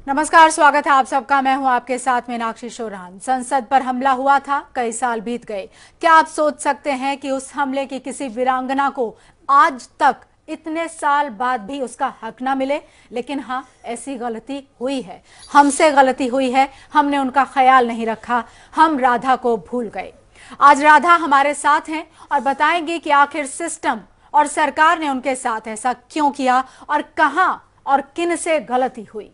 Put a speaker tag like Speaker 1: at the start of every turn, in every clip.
Speaker 1: नमस्कार, स्वागत है आप सबका। मैं हूं आपके साथ मीनाक्षी शोरान। संसद पर हमला हुआ था, कई साल बीत गए। क्या आप सोच सकते हैं कि उस हमले की किसी वीरांगना को आज तक इतने साल बाद भी उसका हक ना मिले? लेकिन हाँ, ऐसी गलती हुई है, हमसे गलती हुई है। हमने उनका ख्याल नहीं रखा, हम राधा को भूल गए। आज राधा हमारे साथ हैं और बताएंगी कि आखिर सिस्टम और सरकार ने उनके साथ ऐसा क्यों किया और कहां और किन से गलती हुई।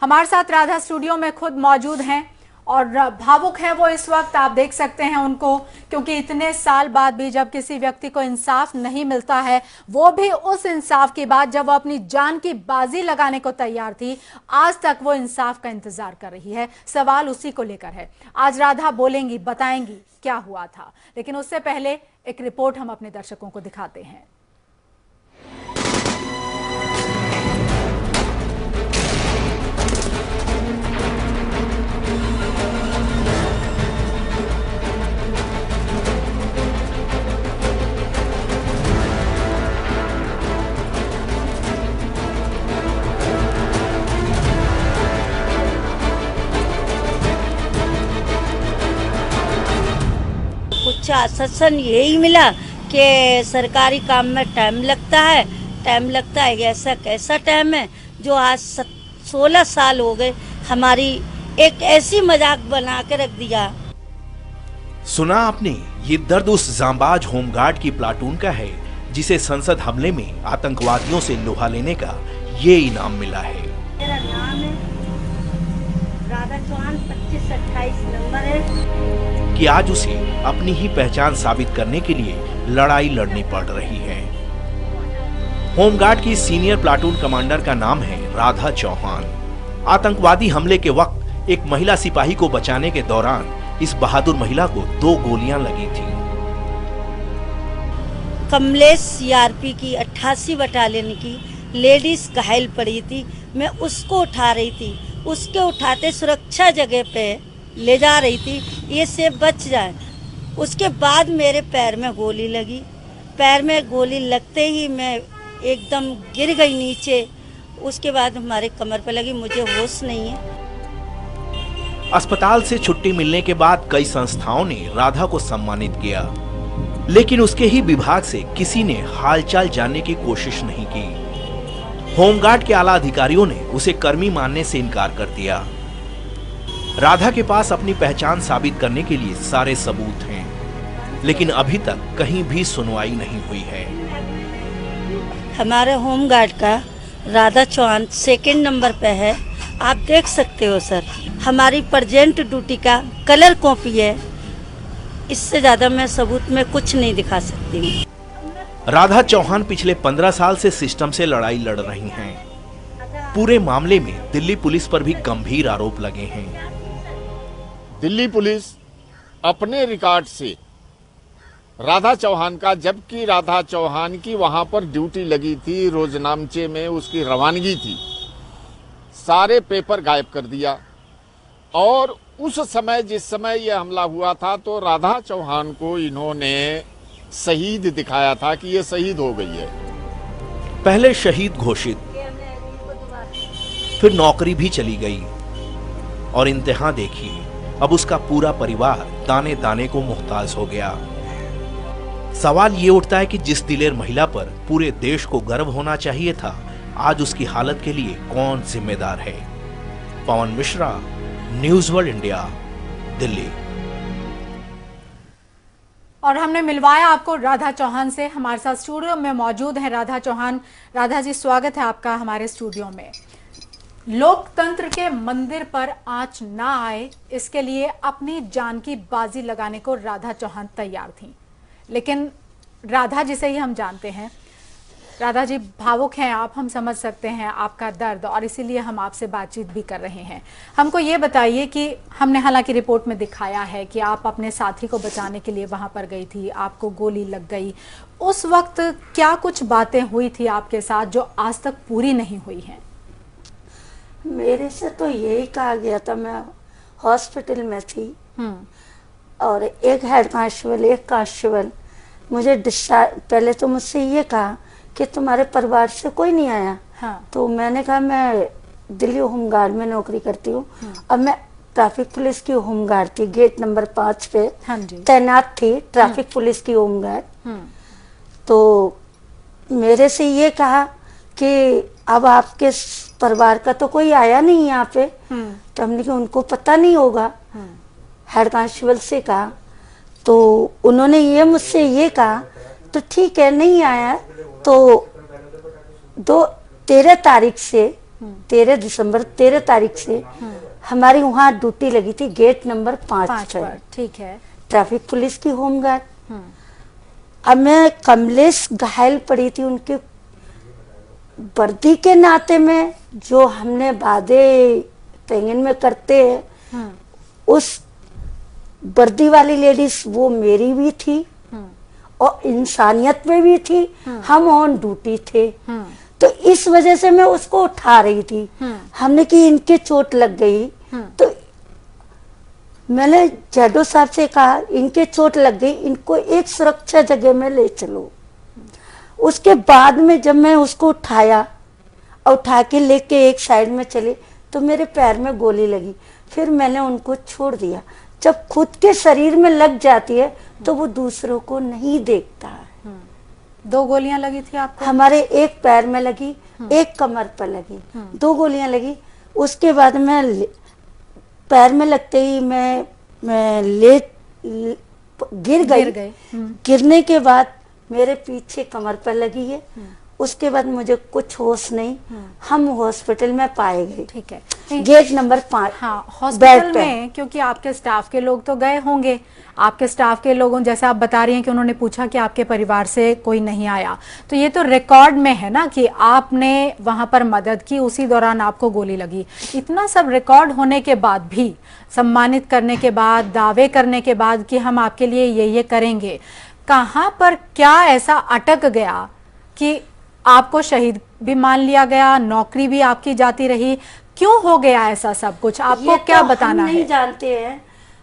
Speaker 1: हमारे साथ राधा स्टूडियो में खुद मौजूद हैं और भावुक हैं वो इस वक्त। आप देख सकते हैं उनको, क्योंकि इतने साल बाद भी जब किसी व्यक्ति को इंसाफ नहीं मिलता है, वो भी उस इंसाफ की बात जब वो अपनी जान की बाजी लगाने को तैयार थी, आज तक वो इंसाफ का इंतजार कर रही है। सवाल उसी को लेकर है। आज राधा बोलेंगी, बताएंगी क्या हुआ था। लेकिन उससे पहले एक रिपोर्ट हम अपने दर्शकों को दिखाते हैं।
Speaker 2: कुछ आश्वासन यही मिला कि सरकारी काम में टाइम लगता है। ऐसा कैसा टाइम है जो आज 16 साल हो गए हमारी एक ऐसी मजाक बना के रख दिया।
Speaker 3: सुना आपने, ये दर्द उस जांबाज होमगार्ड की प्लाटून का है जिसे संसद हमले में आतंकवादियों से लोहा लेने का ये इनाम मिला है।
Speaker 2: मेरा नाम है राधा चौहान, 2528 नंबर है।
Speaker 3: कि आज उसे अपनी ही पहचान साबित करने के लिए लड़ाई लड़नी पड़ रही है। होमगार्ड की सीनियर प्लाटून कमांडर का नाम है राधा चौहान। आतंकवादी हमले के वक्त एक महिला सिपाही को बचाने के दौरान इस बहादुर महिला को 2 गोलियां लगी थी।
Speaker 2: कमलेश सीआरपी की 88 बटालियन की लेडीज घायल पड़ी थी। मैं उसको उठा रही थी, उसके उठाते सुरक्षा जगह पे ले जा रही थी, ये से बच जाए। उसके बाद मेरे पैर में गोली लगी। पैर में गोली लगते ही मैं एकदम गिर गई नीचे। उसके बाद हमारे कमर पे लगी, मुझे होश नहीं है।
Speaker 3: अस्पताल से छुट्टी मिलने के बाद कई संस्थाओं ने राधा को सम्मानित किया, लेकिन उसके ही विभाग से किसी ने हालचाल जानने की कोशिश नहीं की। होमगार्ड के आला अधिकारियों ने उसे कर्मी मानने से इनकार कर दिया। राधा के पास अपनी पहचान साबित करने के लिए सारे सबूत हैं, लेकिन अभी तक कहीं भी सुनवाई नहीं हुई है।
Speaker 2: हमारे होमगार्ड का राधा चौहान 2nd नंबर पे है, आप देख सकते हो सर। हमारी प्रेजेंट ड्यूटी का कलर कॉपी है। इससे ज्यादा मैं सबूत में कुछ नहीं दिखा सकती हूँ।
Speaker 3: राधा चौहान पिछले 15 साल से सिस्टम से लड़ाई लड़ रही हैं। पूरे मामले में दिल्ली पुलिस पर भी गंभीर आरोप लगे हैं।
Speaker 4: दिल्ली पुलिस अपने रिकॉर्ड से राधा चौहान का, जबकि राधा चौहान की वहां पर ड्यूटी लगी थी, रोजनामचे में उसकी रवानगी थी, सारे पेपर गायब कर दिया। और उस समय जिस समय यह हमला हुआ था तो राधा चौहान को इन्होंने शहीद दिखाया था कि ये शहीद हो गई है।
Speaker 3: पहले शहीद घोषित, फिर नौकरी भी चली गई और इंतहा देखी। अब उसका पूरा परिवार दाने दाने को मुहताज हो गया। सवाल ये उठता है कि जिस दिलेर महिला पर पूरे देश को गर्व होना चाहिए था, आज उसकी हालत के लिए कौन जिम्मेदार है। Pawan Mishra, news world India, Delhi.
Speaker 1: और हमने मिलवाया आपको राधा चौहान से। हमारे साथ स्टूडियो में मौजूद हैं राधा चौहान। राधा जी, स्वागत है आपका हमारे स्टूडियो में। लोकतंत्र के मंदिर पर आंच ना आए, इसके लिए अपनी जान की बाजी लगाने को राधा चौहान तैयार थी। लेकिन राधा जिसे ही हम जानते हैं, राधा जी भावुक हैं आप, हम समझ सकते हैं आपका दर्द, और इसीलिए हम आपसे बातचीत भी कर रहे हैं। हमको ये बताइए कि हमने हालांकि रिपोर्ट में दिखाया है कि आप अपने साथी को बचाने के लिए वहां पर गई थी, आपको गोली लग गई। उस वक्त क्या कुछ बातें हुई थी आपके साथ जो आज तक पूरी नहीं हुई हैं?
Speaker 2: मेरे से तो यही कहा गया था, मैं हॉस्पिटल में थी और एक हेड कांस्टेबल, एक कांस्टेबल मुझे डिस्चार्ज, पहले तो मुझसे ये कहा कि तुम्हारे परिवार से कोई नहीं आया।
Speaker 1: हाँ।
Speaker 2: तो मैंने कहा मैं
Speaker 5: दिल्ली होमगार्ड में नौकरी करती हूँ। अब मैं ट्रैफिक पुलिस की होमगार्ड थी, गेट नंबर 5 पे
Speaker 1: हाँ जी।
Speaker 5: तैनात थी ट्रैफिक पुलिस की होमगार्ड। तो मेरे से ये कहा कि अब आपके परिवार का तो कोई आया नहीं यहाँ पे। तो हमने कहा उनको पता नहीं होगा, हेड कांस्टेबल से कहा। तो उन्होंने ये मुझसे ये कहा, तो ठीक है नहीं आया तो 13 तारीख से 13 दिसंबर 13 तारीख से हमारी वहाँ ड्यूटी लगी थी गेट नंबर 5 पर।
Speaker 1: ठीक है।
Speaker 5: ट्रैफिक पुलिस की होमगार्ड। अब मैं कमलेश घायल पड़ी थी, उनके वर्दी के नाते में जो हमने वादे पेंगन में करते हैं, उस वर्दी वाली लेडीज वो मेरी भी थी और इंसानियत में भी थी, हम ऑन ड्यूटी थे। तो इस वजह से मैं उसको उठा रही थी। हमने कि इनके चोट लग गई, तो मैंने जैडो साहब से कहा इनके चोट लग गई, इनको एक सुरक्षा जगह में ले चलो। उसके बाद में जब मैं उसको उठाया और उठा के लेके एक साइड में चली तो मेरे पैर में गोली लगी। फिर मैंने उनको छोड़ दिया। जब खुद के शरीर में लग जाती है तो वो दूसरों को नहीं देखता है।
Speaker 1: 2 गोलियां लगी थी आपको?
Speaker 5: हमारे एक पैर में लगी, एक कमर पर लगी, 2 गोलियां लगी। उसके बाद मैं पैर में लगते ही मैं गिर गई। गिरने के बाद मेरे पीछे कमर पर लगी है। उसके बाद मुझे कुछ होश नहीं, हम हॉस्पिटल में पाए गए।
Speaker 1: ठीक है।
Speaker 5: Gate number 5।
Speaker 1: हाँ, हॉस्पिटल में क्योंकि आपके स्टाफ के लोग तो गए होंगे, आपके स्टाफ के लोगों, जैसे आप बता रही हैं कि उन्होंने पूछा कि आपके परिवार से कोई नहीं आया, तो ये तो रिकॉर्ड में है ना कि आपने वहां पर मदद की, उसी दौरान आपको गोली लगी। इतना सब रिकॉर्ड होने के बाद भी, सम्मानित करने के बाद, दावे करने के बाद कि हम आपके लिए ये करेंगे, कहाँ पर क्या ऐसा अटक गया कि आपको शहीद भी मान लिया गया, नौकरी भी आपकी जाती रही? क्यों हो गया ऐसा सब कुछ? आपको क्या बताना है?
Speaker 5: हम नहीं जानते हैं।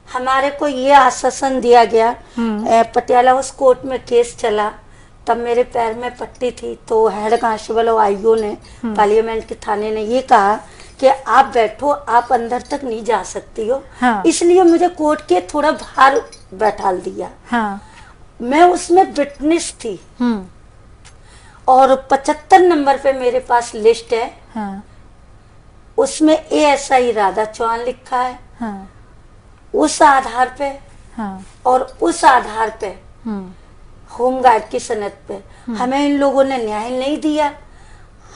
Speaker 5: हमारे को ये आश्वासन दिया गया, पटियाला हाउस कोर्ट में केस चला, तब मेरे पैर में पट्टी थी, तो हेड कांस्टेबल और आईओ ने, पार्लियामेंट के थाने ने ये कहा कि आप बैठो, आप अंदर तक नहीं जा सकती हो।
Speaker 1: हाँ।
Speaker 5: इसलिए मुझे कोर्ट के थोड़ा बाहर बैठाल दिया।
Speaker 1: हाँ।
Speaker 5: मैं उसमें विटनेस थी और 75 नंबर पे मेरे पास लिस्ट है।
Speaker 1: हाँ।
Speaker 5: उसमें ASI राधा चौहान लिखा है।
Speaker 1: हाँ।
Speaker 5: उस आधार पे,
Speaker 1: हाँ।
Speaker 5: और उस आधार पे होमगार्ड की सनद पे हमें इन लोगों ने न्याय नहीं दिया।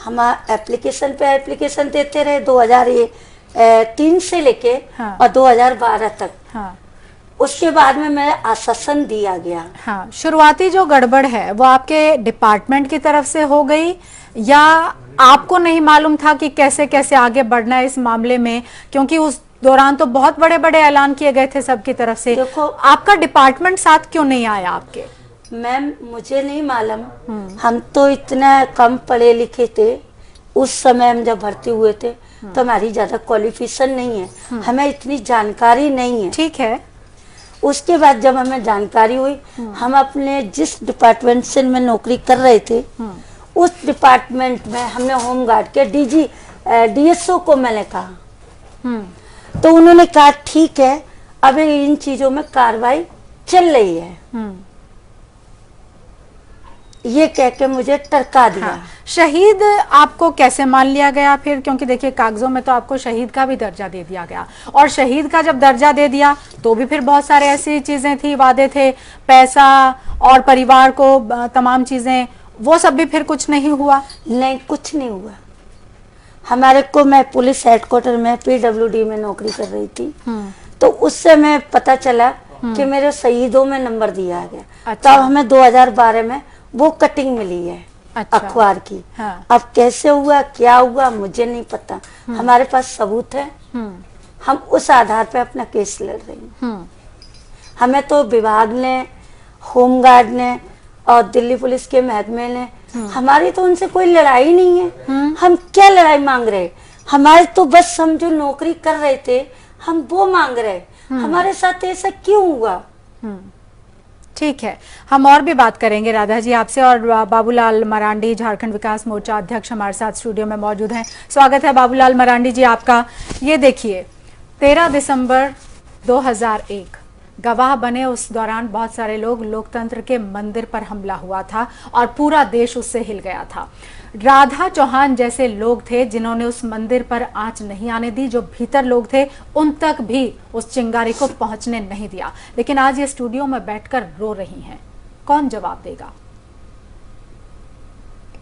Speaker 5: हम एप्लीकेशन पे एप्लीकेशन देते रहे 2003 से लेके और 2012 तक।
Speaker 1: हाँ।
Speaker 5: उसके बाद में मैं आश्वासन दिया गया।
Speaker 1: हाँ, शुरुआती जो गड़बड़ है वो आपके डिपार्टमेंट की तरफ से हो गई या आपको नहीं मालूम था कि कैसे कैसे आगे बढ़ना है इस मामले में? क्योंकि उस दौरान तो बहुत बड़े बड़े ऐलान किए गए थे सबकी तरफ से।
Speaker 5: देखो,
Speaker 1: आपका डिपार्टमेंट साथ क्यों नहीं आया आपके?
Speaker 5: मैम मुझे नहीं मालूम, हम तो इतना कम पढ़े लिखे थे उस समय। हम जब भर्ती हुए थे तो हमारी ज्यादा क्वालिफिकेशन नहीं है, हमें इतनी जानकारी नहीं है।
Speaker 1: ठीक है।
Speaker 5: उसके बाद जब हमें जानकारी हुई, हम अपने जिस डिपार्टमेंट से में नौकरी कर रहे थे उस डिपार्टमेंट में हमने होमगार्ड के DSO को मैंने कहा, तो उन्होंने कहा ठीक है, अभी इन चीजों में कार्रवाई चल रही है। ये कह के मुझे टरका दिया।
Speaker 1: हाँ। शहीद आपको कैसे मान लिया गया फिर? क्योंकि देखिए कागजों में तो आपको शहीद का भी दर्जा दे दिया गया, और शहीद का जब दर्जा दे दिया तो भी फिर बहुत सारे ऐसी चीजें थी, वादे थे, पैसा और परिवार को तमाम चीजें, वो सब भी फिर कुछ नहीं हुआ?
Speaker 5: नहीं, कुछ नहीं हुआ। हमारे को, मैं पुलिस हेडक्वार्टर में PWD में नौकरी कर रही थी, तो उससे मैं पता चला कि मेरे शहीदों में नंबर दिया गया।
Speaker 1: अच्छा।
Speaker 5: तब हमें 2012 में वो कटिंग मिली है।
Speaker 1: अच्छा।
Speaker 5: अखबार की।
Speaker 1: हाँ।
Speaker 5: अब कैसे हुआ क्या हुआ मुझे नहीं पता, हमारे पास सबूत है, हम उस आधार पे अपना केस लड़ रहे हैं। हमें तो विभाग ने, होमगार्ड ने और दिल्ली पुलिस के महकमे ने, हमारी तो उनसे कोई लड़ाई नहीं है। हम क्या लड़ाई मांग रहे? हमारे तो बस हम जो नौकरी कर रहे थे हम वो मांग रहे। हमारे साथ ऐसा क्यों हुआ?
Speaker 1: ठीक है, हम और भी बात करेंगे राधा जी आपसे। और बाबूलाल मरांडी, झारखंड विकास मोर्चा अध्यक्ष, हमारे साथ स्टूडियो में मौजूद हैं। स्वागत है बाबूलाल मरांडी जी आपका। ये देखिए, 13 दिसंबर 2001 गवाह बने, उस दौरान बहुत सारे लोग, लोकतंत्र के मंदिर पर हमला हुआ था और पूरा देश उससे हिल गया था। राधा चौहान जैसे लोग थे जिन्होंने उस मंदिर पर आंच नहीं आने दी, जो भीतर लोग थे उन तक भी उस चिंगारी को पहुंचने नहीं दिया। लेकिन आज ये स्टूडियो में बैठकर रो रही हैं, कौन जवाब देगा?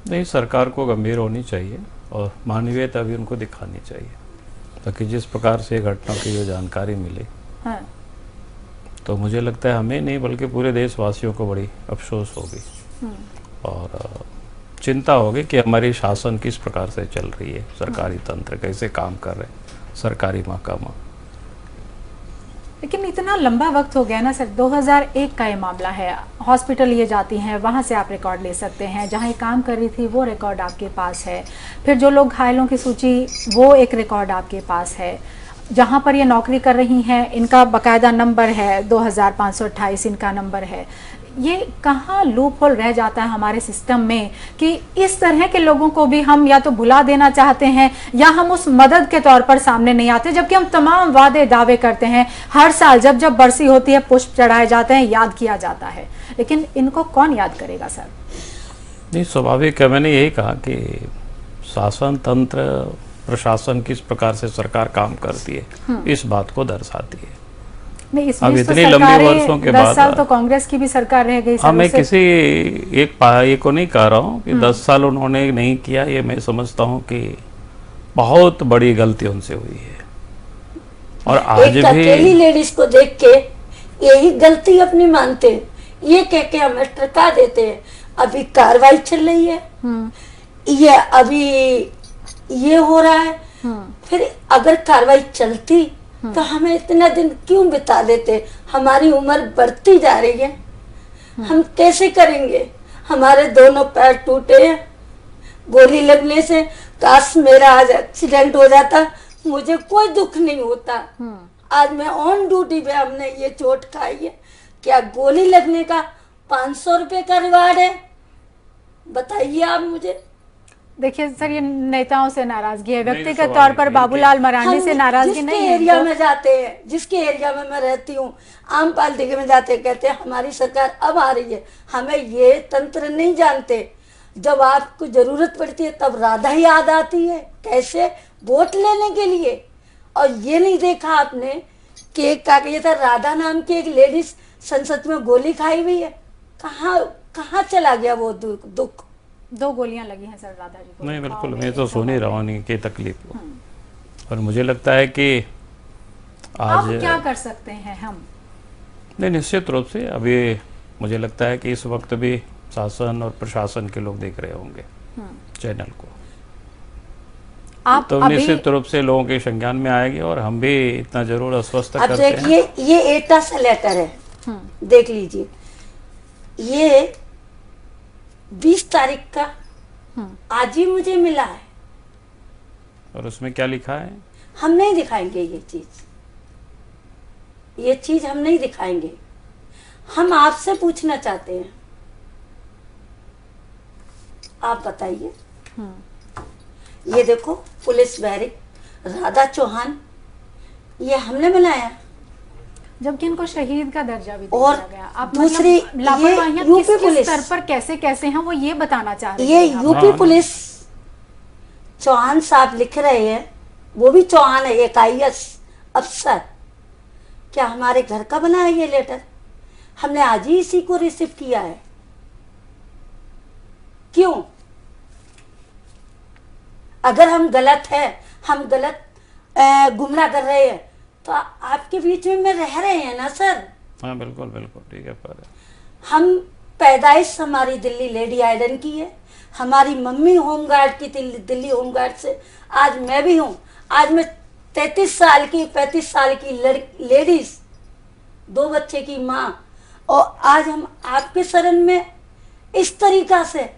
Speaker 6: नहीं, सरकार को गंभीर होनी चाहिए और मानवीयता भी उनको दिखानी चाहिए, ताकि जिस प्रकार से घटना की जो जानकारी मिली,
Speaker 1: हाँ।
Speaker 6: तो मुझे लगता है हमें नहीं बल्कि पूरे देशवासियों को बड़ी अफसोस होगी और चिंता होगी कि हमारी शासन किस प्रकार से चल रही है, सरकारी तंत्र कैसे काम कर रहे हैं, सरकारी महकमा।
Speaker 1: लेकिन इतना लंबा वक्त हो गया ना सर, 2001 का ये मामला है। हॉस्पिटल ये जाती हैं, वहाँ से आप रिकॉर्ड ले सकते हैं, जहाँ ये काम कर रही थी वो रिकॉर्ड आपके पास है, फिर जो लोग घायलों की सूची वो एक रिकॉर्ड आपके पास है, जहाँ पर ये नौकरी कर रही हैं इनका बाकायदा नंबर है, 2528 इनका नंबर है। ये कहाँ लूप होल रह जाता है हमारे सिस्टम में कि इस तरह के लोगों को भी हम या तो भुला देना चाहते हैं या हम उस मदद के तौर पर सामने नहीं आते, जबकि हम तमाम वादे दावे करते हैं। हर साल जब जब बरसी होती है पुष्प चढ़ाए जाते हैं, याद किया जाता है, लेकिन इनको कौन याद करेगा सर?
Speaker 6: नहीं, स्वाभाविक है। मैंने यही कहा कि शासन तंत्र, प्रशासन किस प्रकार से सरकार काम करती है, इस बात को दर्शाती है।
Speaker 1: नहीं, इस
Speaker 6: अब
Speaker 1: बीच तो
Speaker 6: इतने लंबे
Speaker 1: सरकारें,
Speaker 6: वर्षों के
Speaker 1: 10
Speaker 6: बाद
Speaker 1: साल तो कांग्रेस की भी सरकार रह गई।
Speaker 6: मैं किसी एक को नहीं कह रहा हूँ कि 10 साल उन्होंने नहीं किया, ये मैं समझता हूँ कि बहुत बड़ी गलती उनसे हुई है। और आज
Speaker 5: एक अकेली लेडीज को देख के यही गलती अपनी मानते हैं, ये कह के हमें टरका देते हैं। अभी कार्रवाई चल रही है, ये अभी ये हो रहा है, फिर अगर कार्रवाई चलती तो हमें इतना दिन क्यों बिता देते? हमारी उम्र बढ़ती जा रही है, हम कैसे करेंगे? हमारे दोनों पैर टूटे हैं गोली लगने से। काश मेरा आज एक्सीडेंट हो जाता, मुझे कोई दुख नहीं होता। आज मैं ऑन ड्यूटी पे, हमने ये चोट खाई है। क्या गोली लगने का 500 रुपए का रिवार्ड है? बताइए आप मुझे।
Speaker 1: देखिए सर, ये नेताओं से नाराजगी है, व्यक्तिगत तौर पर बाबूलाल मरांडी से नाराजगी नहीं है।
Speaker 5: एरिया में जाते हैं, जिसके एरिया में मैं रहती हूँ, आम पार्टी में जाते कहते हैं हमारी सरकार अब आ रही है। हमें ये तंत्र नहीं जानते। जब आपको जरूरत पड़ती है तब राधा ही याद आती है, कैसे? वोट लेने के लिए। और ये नहीं देखा आपने कि एक क्या कहता था, राधा नाम की एक लेडीज संसद में गोली खाई हुई है। कहाँ चला गया वो दुख?
Speaker 1: 2 गोलियां लगी हैं सर राधा जी को।
Speaker 6: नहीं, बिल्कुल, मैं तो सुन ही रहा हूँ उनकी तकलीफ को। और मुझे लगता है कि आज
Speaker 1: अब क्या कर सकते हैं हम?
Speaker 6: नहीं, निश्चित रूप से अभी मुझे लगता है कि इस वक्त भी शासन और प्रशासन के लोग देख रहे होंगे चैनल को,
Speaker 1: आप
Speaker 6: तो निश्चित रूप से लोगों के संज्ञान में आएगी और हम भी इतना जरूर आश्वस्त
Speaker 5: अब
Speaker 6: करते हैं।
Speaker 5: देखिए, ये एटा सा लेटर है, देख लीजिए। ये 20 तारीख का आज ही मुझे मिला है।
Speaker 6: और उसमें क्या लिखा है?
Speaker 5: हम नहीं दिखाएंगे ये चीज हम नहीं दिखाएंगे। हम आपसे पूछना चाहते हैं, आप बताइए। ये देखो, पुलिस बैरिक राधा चौहान, ये हमने बनाया,
Speaker 1: जबकि इनको शहीद का दर्जा भी
Speaker 5: और
Speaker 1: दिया गया। आप
Speaker 5: दूसरी
Speaker 1: मतलब लापरवाहियां
Speaker 5: यूपी
Speaker 1: किस
Speaker 5: पुलिस
Speaker 1: स्तर पर कैसे हैं वो ये बताना चाह रहे
Speaker 5: ये
Speaker 1: हैं।
Speaker 5: यूपी पुलिस चौहान साहब लिख रहे हैं, वो भी चौहान है, एक IAS अफसर। क्या हमारे घर का बना है ये लेटर? हमने आज ही इसी को रिसीव किया है। क्यों? अगर हम गलत है, हम गलत गुमराह कर रहे हैं, तो आपके बीच में रह रहे हैं ना सर।
Speaker 6: हाँ, बिल्कुल बिल्कुल, ठीक है। पर
Speaker 5: हम पैदाइश हमारी दिल्ली लेडी आइडन की है, हमारी मम्मी होमगार्ड की थी, दिल्ली होमगार्ड से। आज मैं भी हूँ। आज मैं 35 साल की लेडीज, 2 बच्चे की माँ, और आज हम आपके शरण में इस तरीका से,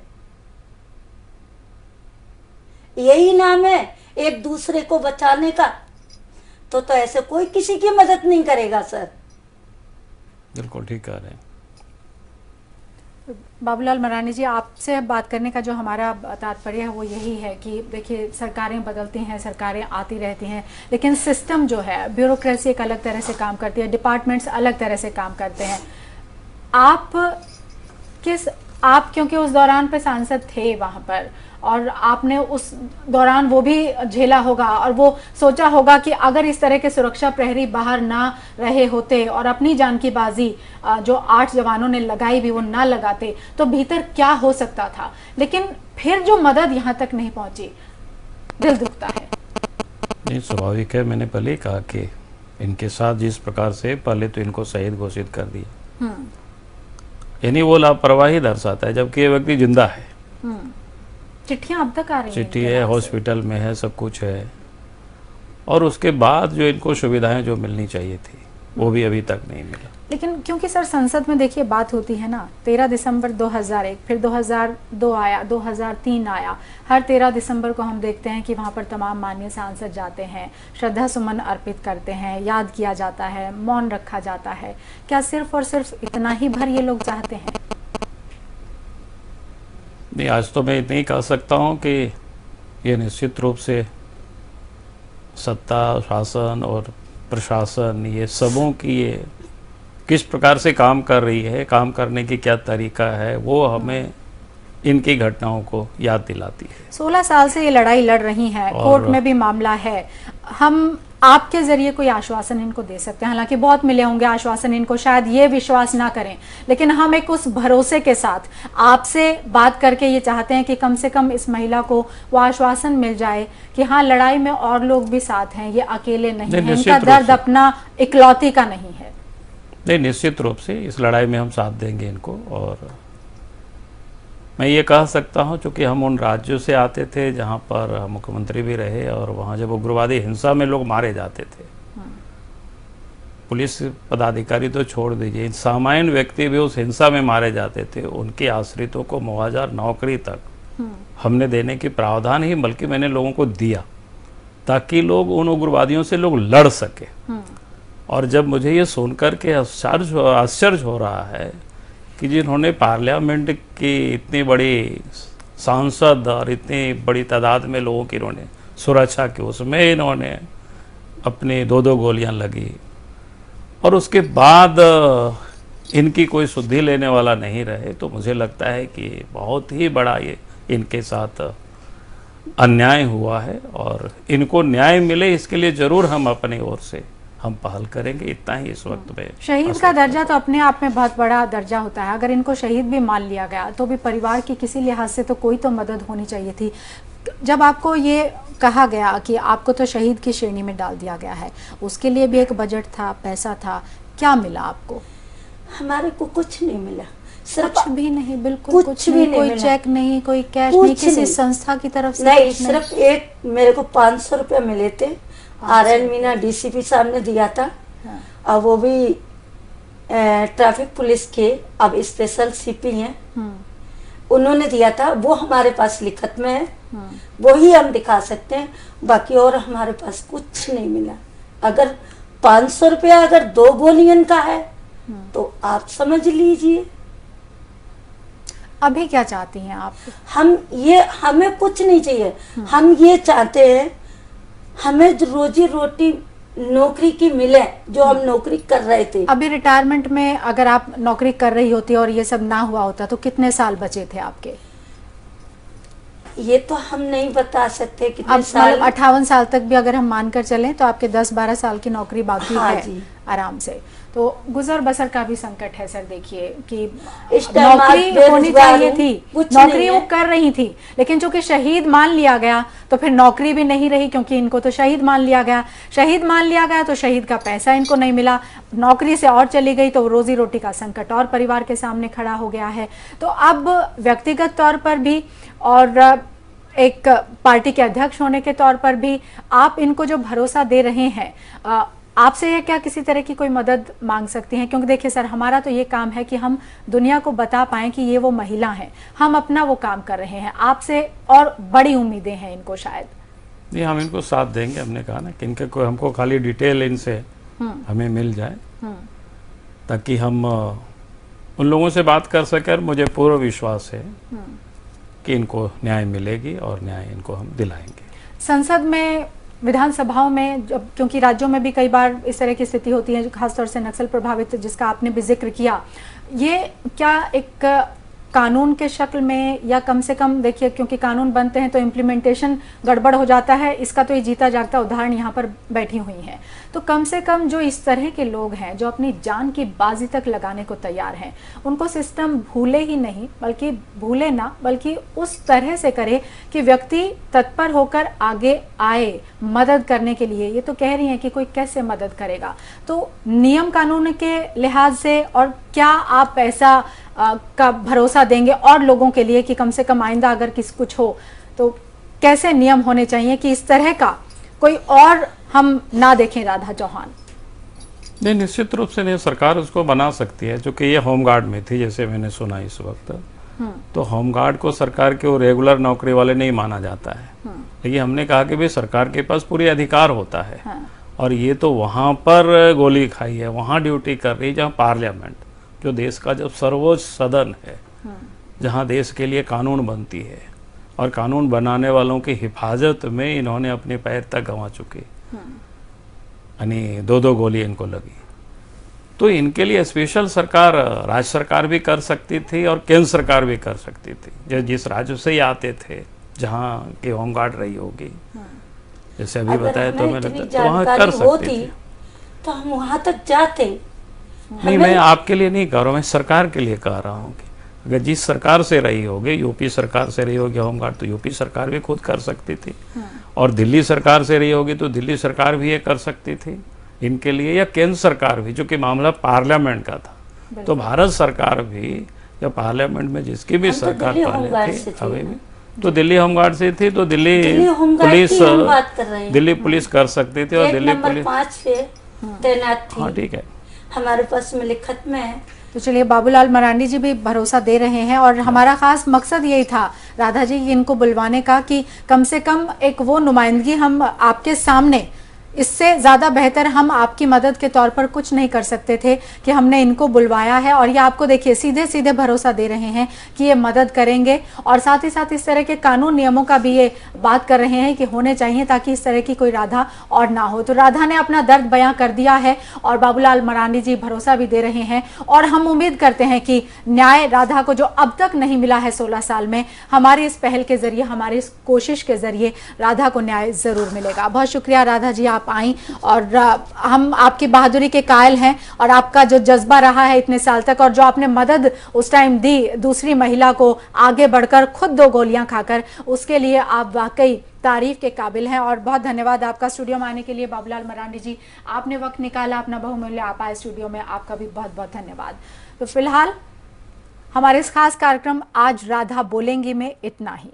Speaker 5: यही नाम है एक दूसरे को बचाने का। तो ऐसे कोई किसी की मदद नहीं करेगा सर।
Speaker 6: बिल्कुल ठीक कह रहे हैं।
Speaker 1: बाबूलाल मरानी जी, आपसे बात करने का जो हमारा तात्पर्य है वो यही है कि देखिए, सरकारें बदलती हैं, सरकारें आती रहती हैं, लेकिन सिस्टम जो है, ब्यूरोक्रेसी एक अलग तरह से काम करती है, डिपार्टमेंट्स अलग तरह से काम करते हैं। आप क्योंकि उस दौरान पे सांसद थे वहाँ पर, और आपने उस दौरान वो भी झेला होगा और वो सोचा होगा कि अगर इस तरह के सुरक्षा प्रहरी बाहर ना रहे होते और अपनी जान की बाजी जो 8 जवानों ने लगाई भी वो ना लगाते तो भीतर क्या हो सकता था। लेकिन फिर जो मदद यहाँ तक नहीं पहुंची, दिल दुखता है।
Speaker 6: नहीं, स्वाभाविक है। मैंने पहले ही कहा कि इनके साथ जिस प्रकार से पहले तो इनको शहीद घोषित कर दिया, यानी वो लापरवाही दर्शाता है, जबकि ये व्यक्ति जिंदा है।
Speaker 1: चिट्ठियां अब तक आ रही हैं,
Speaker 6: चिट्ठी है, हॉस्पिटल में है, सब कुछ है, और उसके बाद जो इनको सुविधाएं जो मिलनी चाहिए थी वो भी अभी तक नहीं मिला।
Speaker 1: लेकिन क्योंकि सर संसद में देखिए बात होती है ना, 13 दिसंबर 2001, फिर 2002 आया, 2003 आया, हर 13 दिसंबर को हम देखते हैं कि वहाँ पर तमाम माननीय सांसद जाते हैं, श्रद्धा सुमन अर्पित करते हैं, याद किया जाता है, मौन रखा जाता है। क्या सिर्फ और सिर्फ इतना ही भर ये लोग चाहते हैं?
Speaker 6: नहीं, आज तो मैं इतना ही कह सकता हूँ कि ये निश्चित रूप से सत्ता, शासन और प्रशासन, ये सबों की ये किस प्रकार से काम कर रही है, काम करने की क्या तरीका है, वो हमें इनकी घटनाओं को याद दिलाती है।
Speaker 1: 16 साल से ये लड़ाई लड़ रही हैं, कोर्ट में भी मामला है। हम आपके जरिए कोई आश्वासन इनको दे सकते हैं? हालांकि बहुत मिले होंगे आश्वासन इनको, शायद ये विश्वास ना करें, लेकिन हम एक उस भरोसे के साथ आपसे बात करके ये चाहते हैं कि कम से कम इस महिला को वो आश्वासन मिल जाए कि हाँ, लड़ाई में और लोग भी साथ हैं, ये अकेले नहीं हैं, इनका दर्द अपना इकलौती का नहीं है।
Speaker 6: नहीं, निश्चित रूप से इस लड़ाई में हम साथ देंगे इनको। और मैं ये कह सकता हूँ, चूँकि हम उन राज्यों से आते थे जहाँ पर मुख्यमंत्री भी रहे, और वहाँ जब उग्रवादी हिंसा में लोग मारे जाते थे, पुलिस पदाधिकारी तो छोड़ दीजिए, सामान्य व्यक्ति भी उस हिंसा में मारे जाते थे, उनके आश्रितों को मुआवजा, नौकरी तक हमने देने की प्रावधान ही बल्कि मैंने लोगों को दिया, ताकि लोग उन उग्रवादियों से लोग लड़ सके। और जब मुझे ये सुनकर के आश्चर्य हो रहा है कि जिन्होंने पार्लियामेंट की इतनी बड़ी सांसद और इतनी बड़ी तादाद में लोगों की इन्होंने सुरक्षा की, उसमें इन्होंने अपनी 2-2 गोलियां लगी, और उसके बाद इनकी कोई सुधि लेने वाला नहीं रहे, तो मुझे लगता है कि बहुत ही बड़ा ये इनके साथ अन्याय हुआ है, और इनको न्याय मिले इसके लिए जरूर हम अपनी ओर से हम पहल करेंगे। इतना ही इस वक्त में।
Speaker 1: शहीद का दर्जा तो अपने आप में बहुत बड़ा दर्जा होता है, अगर इनको शहीद भी मान लिया गया तो भी परिवार की किसी लिहाज से तो कोई तो मदद होनी चाहिए थी। जब आपको ये कहा गया कि आपको तो शहीद की श्रेणी में डाल दिया गया है, उसके लिए भी एक बजट था, पैसा था, क्या मिला आपको?
Speaker 5: हमारे को कुछ नहीं मिला,
Speaker 1: कुछ भी नहीं, बिल्कुल कुछ नहीं, कोई चेक नहीं, कोई कैश नहीं, किसी संस्था की तरफ से
Speaker 5: नहीं। सिर्फ एक मेरे को 500 रुपया मिले थे, RN मीना DCP साहब ने दिया था। और वो भी ट्रैफिक पुलिस के अब स्पेशल CP हैं, उन्होंने दिया था, वो हमारे पास लिखत में है, वो ही हम दिखा सकते हैं, बाकी और हमारे पास कुछ नहीं मिला। अगर 500 रुपया अगर 2 गोलियन का है तो आप समझ लीजिए।
Speaker 1: अभी क्या चाहती हैं आप?
Speaker 5: हमें कुछ नहीं चाहिए, हम ये चाहते हैं हमें रोजी रोटी नौकरी की मिले, जो हम नौकरी कर रहे थे।
Speaker 1: अभी रिटायरमेंट में अगर आप नौकरी कर रही होती और ये सब ना हुआ होता तो कितने साल बचे थे आपके?
Speaker 5: ये तो हम नहीं बता सकते कितने
Speaker 1: अब
Speaker 5: साल।
Speaker 1: 58 साल तक भी अगर हम मानकर चलें तो आपके 10-12 साल की नौकरी बाकी
Speaker 5: हाँ
Speaker 1: है
Speaker 5: जी।
Speaker 1: आराम से। तो गुजर बसर का भी संकट है सर। देखिए कि
Speaker 5: इस टाइम
Speaker 1: नौकरी
Speaker 5: आप
Speaker 1: होनी
Speaker 5: बेरोजगार
Speaker 1: चाहिए
Speaker 5: हो,
Speaker 1: थी,
Speaker 5: कुछ
Speaker 1: नौकरी
Speaker 5: नहीं
Speaker 1: वो
Speaker 5: है।
Speaker 1: कर रही थी, लेकिन चूंकि शहीद मान लिया गया तो फिर नौकरी भी नहीं रही, क्योंकि इनको तो शहीद मान लिया गया। शहीद मान लिया गया तो शहीद का पैसा इनको नहीं मिला, नौकरी से और चली गई तो रोजी रोटी का संकट और परिवार के सामने खड़ा हो गया है। तो अब व्यक्तिगत तौर पर भी और एक पार्टी के अध्यक्ष होने के तौर पर भी आप इनको जो भरोसा दे रहे हैं, आपसे ये क्या किसी तरह की कोई मदद मांग सकती हैं? क्योंकि देखिए सर, हमारा तो ये काम है कि हम दुनिया को बता पाएं कि ये वो महिला हैं, हम अपना वो काम कर रहे हैं। आपसे और बड़ी उम्मीदें हैं इनको शायद।
Speaker 6: नहीं, हम इनको साथ देंगे। हमने कहा ना कि इनके को हमको खाली डिटेल इनसे हमें मिल जाए, ताकि हम उन लोगों से बात कर सके और मुझे पूरा विश्वास है कि इनको न्याय मिलेगी और न्याय इनको हम दिलाएंगे।
Speaker 1: संसद में, विधानसभाओं में, जब क्योंकि राज्यों में भी कई बार इस तरह की स्थिति होती है, खासतौर से नक्सल प्रभावित जिसका आपने भी जिक्र किया, ये क्या एक कानून के शक्ल में, या कम से कम देखिए क्योंकि कानून बनते हैं तो इम्प्लीमेंटेशन गड़बड़ हो जाता है, इसका तो ये जीता जागता उदाहरण यहाँ पर बैठी हुई हैं, तो कम से कम जो इस तरह के लोग हैं जो अपनी जान की बाजी तक लगाने को तैयार हैं, उनको सिस्टम भूले ही नहीं, बल्कि भूले ना, बल्कि उस तरह से करे कि व्यक्ति तत्पर होकर आगे आए मदद करने के लिए। ये तो कह रही हैं कि कोई कैसे मदद करेगा, तो नियम कानून के लिहाज से और क्या आप ऐसा का भरोसा देंगे और लोगों के लिए कि कम से कम आइंदा अगर कुछ हो तो कैसे नियम होने चाहिए कि इस तरह का कोई और हम ना देखें? राधा चौहान
Speaker 6: नहीं, निश्चित रूप से नहीं, सरकार उसको बना सकती है, क्योंकि ये होमगार्ड में थी जैसे मैंने सुना इस वक्त, तो होमगार्ड को सरकार के वो रेगुलर नौकरी वाले नहीं माना जाता है, लेकिन हमने कहा कि भाई सरकार के पास पूरी अधिकार होता है, और ये तो वहाँ पर गोली खाई है, वहाँ ड्यूटी कर रही है जहाँ पार्लियामेंट, जो देश का जब सर्वोच्च सदन है, जहाँ देश के लिए कानून बनती है, और कानून बनाने वालों की हिफाजत में इन्होंने अपने पैर तक गंवा चुके, यानी 2-2 गोली इनको लगी। तो इनके लिए स्पेशल सरकार, राज्य सरकार भी कर सकती थी और केंद्र सरकार भी कर सकती थी, जिस राज्य से ही आते थे जहाँ की होमगार्ड रही होगी, जैसे अभी बताया, तो हमें लगता है तो वहाँ कर सकती थी,
Speaker 5: तो हम वहाँ तक जाते।
Speaker 6: नहीं, मैं आपके लिए नहीं कह रहा हूँ, मैं सरकार के लिए कह रहा हूँ कि अगर जिस सरकार से रही होगी, यूपी सरकार से रही होगी होमगार्ड, तो यूपी सरकार भी खुद कर सकती थी, और दिल्ली सरकार से रही होगी तो दिल्ली सरकार भी ये कर सकती थी इनके लिए, या केंद्र सरकार भी, जो कि मामला पार्लियामेंट का था, तो भारत सरकार भी या पार्लियामेंट में जिसकी भी सरकार पहले थी अभी भी, तो दिल्ली होमगार्ड से थी, तो दिल्ली पुलिस कर सकती थी, और दिल्ली पुलिस
Speaker 5: 5 पे तैनात थी।
Speaker 6: हाँ, ठीक है,
Speaker 5: हमारे पास में लिखत में है।
Speaker 1: तो चलिए, बाबूलाल मरांडी जी भी भरोसा दे रहे हैं, और हमारा खास मकसद यही था राधा जी इनको बुलवाने का कि कम से कम एक वो नुमाइंदगी हम आपके सामने, इससे ज़्यादा बेहतर हम आपकी मदद के तौर पर कुछ नहीं कर सकते थे कि हमने इनको बुलवाया है, और ये आपको देखिए सीधे सीधे भरोसा दे रहे हैं कि ये मदद करेंगे, और साथ ही साथ इस तरह के कानून नियमों का भी ये बात कर रहे हैं कि होने चाहिए ताकि इस तरह की कोई राधा और ना हो। तो राधा ने अपना दर्द बयां कर दिया है और बाबूलाल मरांडी जी भरोसा भी दे रहे हैं, और हम उम्मीद करते हैं कि न्याय राधा को जो अब तक नहीं मिला है 16 साल में, हमारी इस पहल के जरिए, हमारी इस कोशिश के जरिए राधा को न्याय ज़रूर मिलेगा। बहुत शुक्रिया राधा जी, आप आई, और हम आपकी बहादुरी के कायल हैं, और आपका जो जज्बा रहा है इतने साल तक, और जो आपने मदद उस टाइम दी दूसरी महिला को आगे बढ़कर खुद 2 गोलियां खाकर, उसके लिए आप वाकई तारीफ के काबिल हैं। और बहुत धन्यवाद आपका स्टूडियो में आने के लिए बाबूलाल मरांडी जी, आपने वक्त निकाला, अपना बहुमूल्य आप आए स्टूडियो में, आपका भी बहुत बहुत धन्यवाद। तो फिलहाल हमारे इस खास कार्यक्रम आज राधा बोलेंगी में इतना ही।